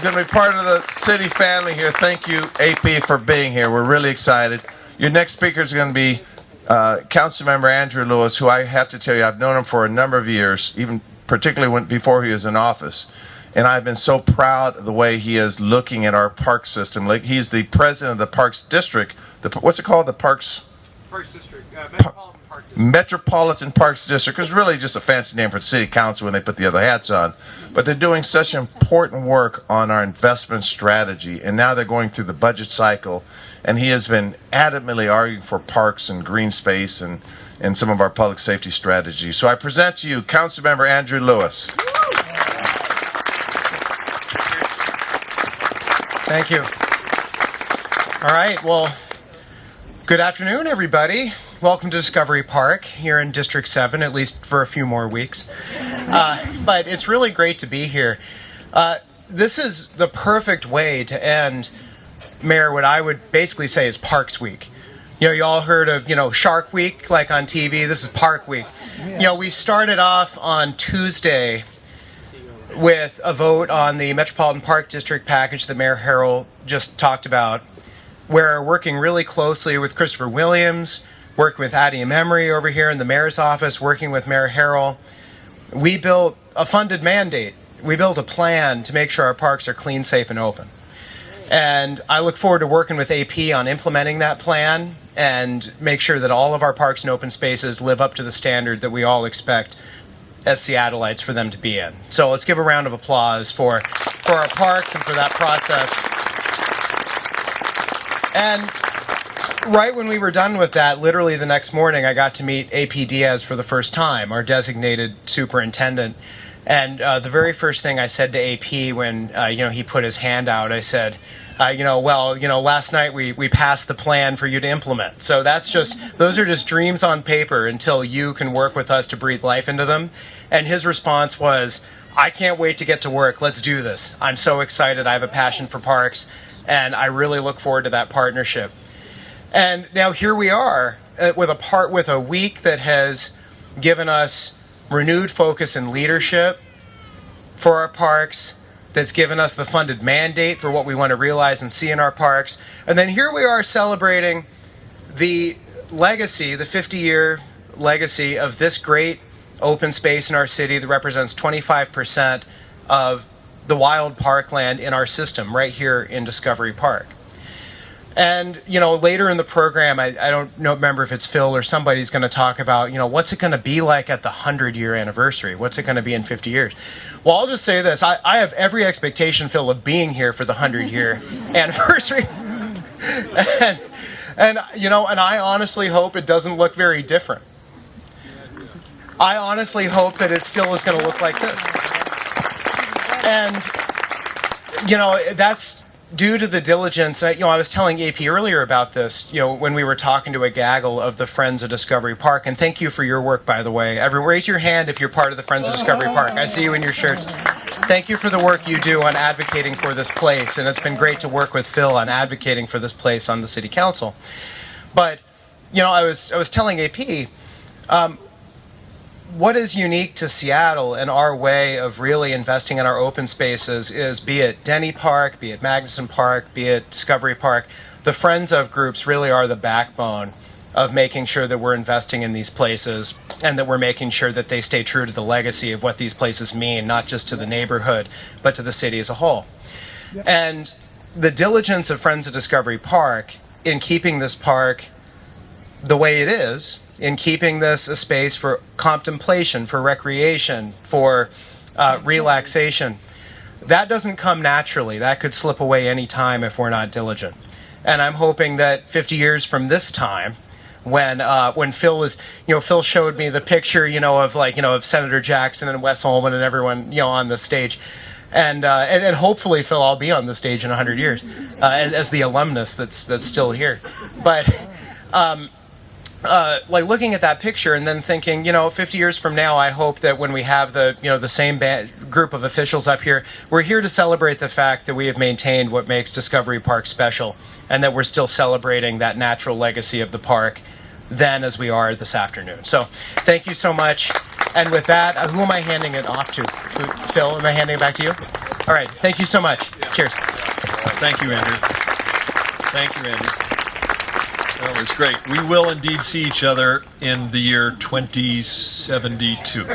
going to be part of the city family here. Thank you, AP, for being here. We're really excited. Your next speaker is going to be Councilmember Andrew Lewis, who I have to tell you, I've known him for a number of years, even particularly before he was in office. And I've been so proud of the way he is looking at our park system. Like, he's the president of the Parks District. What's it called? The Parks District. Metropolitan Park District. Metropolitan Parks District is really just a fancy name for the city council when they put the other hats on. But they're doing such important work on our investment strategy, and now they're going through the budget cycle, and he has been adamantly arguing for parks and green space and some of our public safety strategies. So I present to you Councilmember Andrew Lewis. Thank you. All right, well, good afternoon, everybody. Welcome to Discovery Park here in District 7, at least for a few more weeks. But it's really great to be here. This is the perfect way to end, Mayor, what I would basically say is Parks Week. You know, you all heard of, Shark Week, like on TV. This is Park Week. We started off on Tuesday with a vote on the Metropolitan Park District package that Mayor Harrell just talked about. We're working really closely with Christopher Williams, working with Addie Emery over here in the mayor's office, working with Mayor Harrell. We built a funded mandate. We built a plan to make sure our parks are clean, safe, and open. And I look forward to working with AP on implementing that plan and make sure that all of our parks and open spaces live up to the standard that we all expect as Seattleites for them to be in. So let's give a round of applause for our parks and for that process. And right when we were done with that, literally the next morning, I got to meet AP Diaz for the first time, our designated superintendent. And the very first thing I said to AP when he put his hand out, I said, last night we passed the plan for you to implement. So those are just dreams on paper until you can work with us to breathe life into them. And his response was, I can't wait to get to work. Let's do this. I'm so excited. I have a passion for parks, and I really look forward to that partnership. And now here we are with a week that has given us renewed focus and leadership for our parks, that's given us the funded mandate for what we want to realize and see in our parks. And then here we are celebrating the legacy, the 50-year legacy of this great open space in our city that represents 25% of the wild parkland in our system right here in Discovery Park. And, later in the program, I don't remember if it's Phil or somebody's going to talk about, what's it going to be like at the 100-year anniversary? What's it going to be in 50 years? Well, I'll just say this. I have every expectation, Phil, of being here for the 100-year anniversary. And I honestly hope it doesn't look very different. I honestly hope that it still is going to look like this. And, that's due to the diligence. I was telling AP earlier about this, when we were talking to a gaggle of the Friends of Discovery Park. And thank you for your work, by the way. Everyone, raise your hand if you're part of the Friends of Discovery Park. I see you in your shirts. Thank you for the work you do on advocating for this place. And it's been great to work with Phil on advocating for this place on the City Council. But, I was telling AP, what is unique to Seattle and our way of really investing in our open spaces is, be it Denny Park, be it Magnuson Park, be it Discovery Park, the Friends of groups really are the backbone of making sure that we're investing in these places and that we're making sure that they stay true to the legacy of what these places mean, not just to the neighborhood, but to the city as a whole. Yep. And the diligence of Friends of Discovery Park in keeping this park the way it is, in keeping this a space for contemplation, for recreation, for relaxation, that doesn't come naturally. That could slip away any time if we're not diligent. And I'm hoping that 50 years from this time, when Phil was, Phil showed me the picture, of Senator Jackson and Wes Ullman and everyone, on the stage. And hopefully, Phil, I'll be on the stage in 100 years as the alumnus that's still here. But looking at that picture and then thinking, 50 years from now, I hope that when we have the same group of officials up here, we're here to celebrate the fact that we have maintained what makes Discovery Park special, and that we're still celebrating that natural legacy of the park then as we are this afternoon. So thank you so much. And with that, who am I handing it off to? Phil, am I handing it back to you? All All right. Thank you so much. Cheers. Thank you, Andrew. Thank you, Andy. That was great. We will indeed see each other in the year 2072.